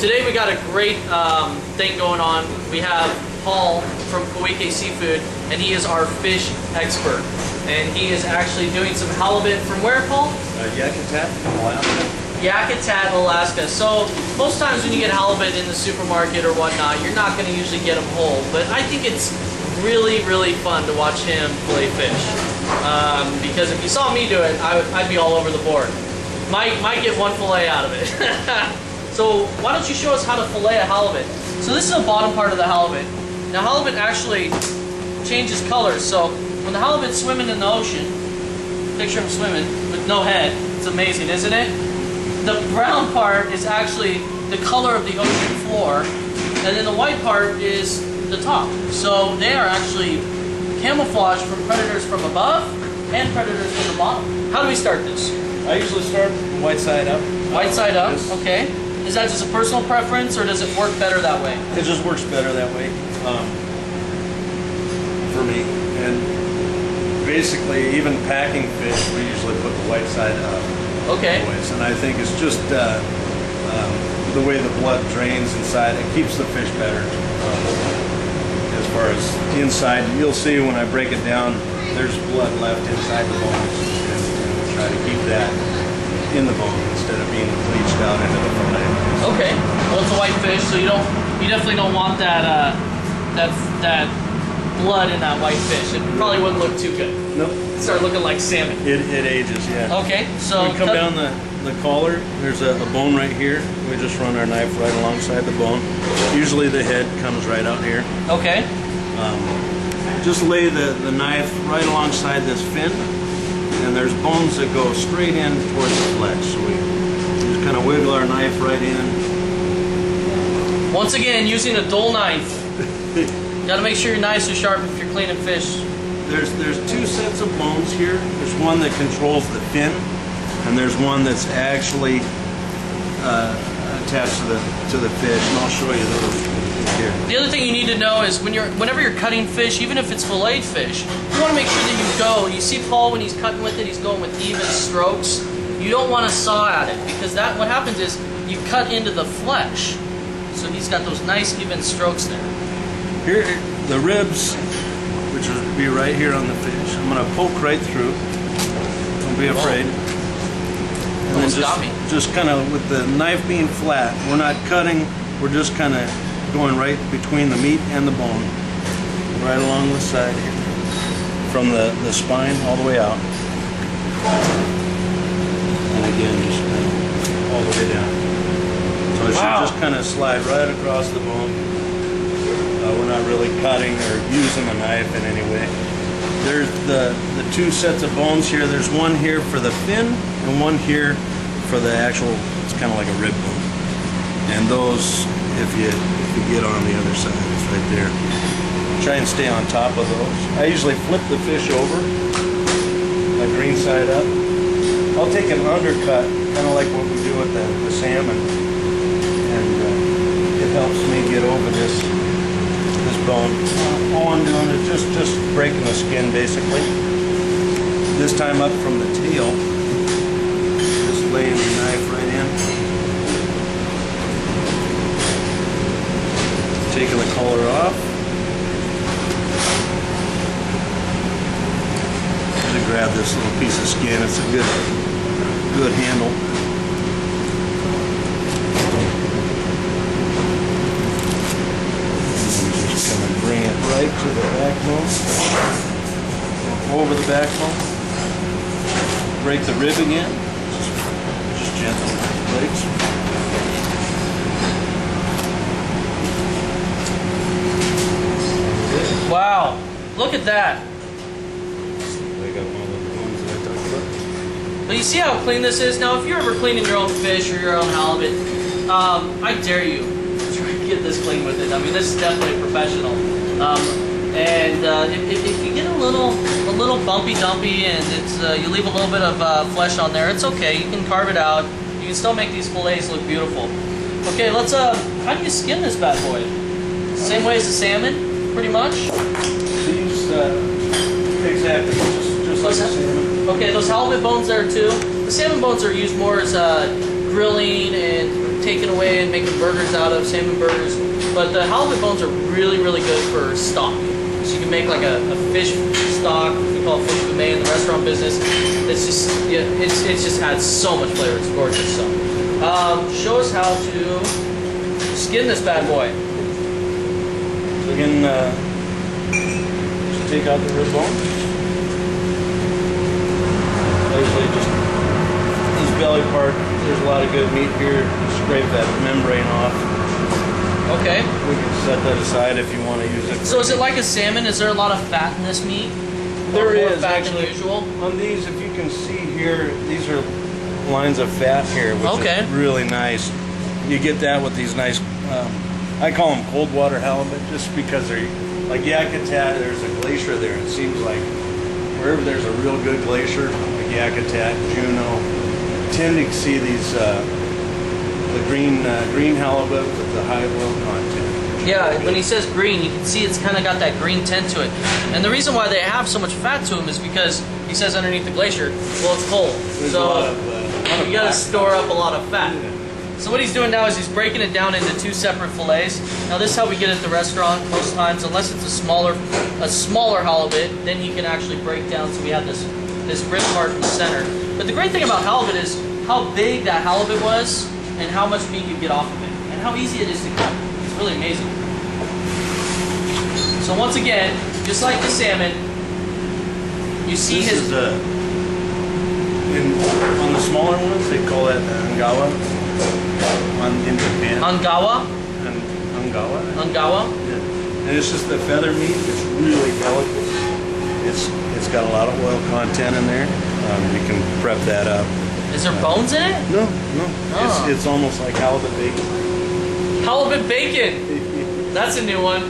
today we got a great thing going on. We have Paul from Kawike Seafood, and he is our fish expert. And he is actually doing some halibut from where, Paul? Yakutat, Alaska. Yakutat, Alaska. So most times when you get halibut in the supermarket or whatnot, you're not going to usually get them whole. But I think it's really, really fun to watch him fillet fish. Because if you saw me do it, I'd be all over the board. Might get one fillet out of it. So why don't you show us how to fillet a halibut? So this is the bottom part of the halibut. Now halibut actually changes colors. So when the halibut's swimming in the ocean, picture him swimming with no head. It's amazing, isn't it? The brown part is actually the color of the ocean floor, and then the white part is the top. So they are actually camouflaged from predators from above and predators from the bottom. How do we start this? I usually start white side up. White side up, okay. Is that just a personal preference, or does it work better that way? It just works better that way for me. And basically, even packing fish, we usually put the white side up. Okay. Always. And I think it's just the way the blood drains inside. It keeps the fish better. As far as inside, you'll see when I break it down, there's blood left inside the bones. And we'll try to keep that in the bone instead of being bleached out into the fillet. Okay. Well, it's a white fish, so you definitely don't want that that blood in that white fish. It probably wouldn't look too good. Nope. Start looking like salmon. It ages, yeah. Okay, so we come down the collar. There's a bone right here. We just run our knife right alongside the bone. Usually the head comes right out here. Okay. Just lay the knife right alongside this fin, and there's bones that go straight in towards the flesh. So we just kind of wiggle our knife right in. Once again, using a dull knife. Got to make sure your knives are sharp if you're cleaning fish. There's two sets of bones here. There's one that controls the fin, and there's one that's actually attached to the fish. And I'll show you those here. The other thing you need to know is whenever you're cutting fish, even if it's filleted fish, you want to make sure that you see Paul when he's cutting with it, he's going with even strokes. You don't want to saw at it, because what happens is you cut into the flesh. So he's got those nice even strokes there. Here, the ribs, which would be right here on the fish, I'm going to poke right through. Don't be afraid. And then just kind of with the knife being flat, we're not cutting, we're just kind of going right between the meat and the bone, right along the side here, from the spine all the way out. And again, just kind of all the way down. So it should just kind of slide right across the bone. We're not really cutting or using a knife in any way. There's the two sets of bones here. There's one here for the fin and one here for the actual, it's kind of like a rib bone. And those, if you get on the other side, it's right there. Try and stay on top of those. I usually flip the fish over, my green side up. I'll take an undercut, kind of like what we do with the salmon. And it helps me get over this bone. All I'm doing is just breaking the skin basically. This time up from the tail. Just laying the knife right in. Taking the collar off. Just grab this little piece of skin. It's a good handle. Bring it right to the backbone, over the backbone, break the rib again, just gentle breaks. Wow, look at that. I got one of the ones that I talked about. But you see how clean this is? Now if you're ever cleaning your own fish or your own halibut, I dare you try to get this clean with it. I mean, this is definitely professional. If you get a little bumpy dumpy and it's you leave a little bit of flesh on there, it's okay. You can carve it out. You can still make these fillets look beautiful. Okay, let's how do you skin this bad boy? Same way as the salmon, pretty much. These exactly just like the salmon. Okay, those halibut bones there too. The salmon bones are used more as grilling and taking away and making burgers out of, salmon burgers. But the halibut bones are really, really good for stock. So you can make like a fish stock. We call it fish fumet in the restaurant business. It's just, yeah, it's just adds so much flavor. It's gorgeous. So, show us how to skin this bad boy. We can just take out the rib bone. Basically, just this belly part. There's a lot of good meat here. Scrape that membrane off. Okay. We can set that aside if you want to use it. So is it like a salmon? Is there a lot of fat in this meat? There is fat actually. than usual. On these, if you can see here, these are lines of fat here, which is really nice. You get that with these nice, I call them cold water halibut, just because they're like Yakutat. There's a glacier there. It seems like wherever there's a real good glacier, like Yakutat, Juneau, tend to see these the green halibut with the high oil content. Yeah, when he says green, you can see it's kind of got that green tint to it. And the reason why they have so much fat to them is because he says underneath the glacier, well, it's cold. There's so you got to store up a lot of fat. Yeah. So what he's doing now is he's breaking it down into 2 separate fillets. Now this is how we get it at the restaurant most times, unless it's a smaller halibut, then he can actually break down. So we have this rib part in the center. But the great thing about halibut is how big that halibut was and how much meat you get off of it, and how easy it is to cut. It's really amazing. So once again, just like the salmon, you see this his... on the smaller ones, they call that angawa in Japan. Angawa? Angawa? Angawa? Yeah. And it's just the feather meat. It's really delicate. It's got a lot of oil content in there. You can prep that up. Is there bones in it? No. Oh. It's almost like halibut bacon. Halibut bacon! That's a new one.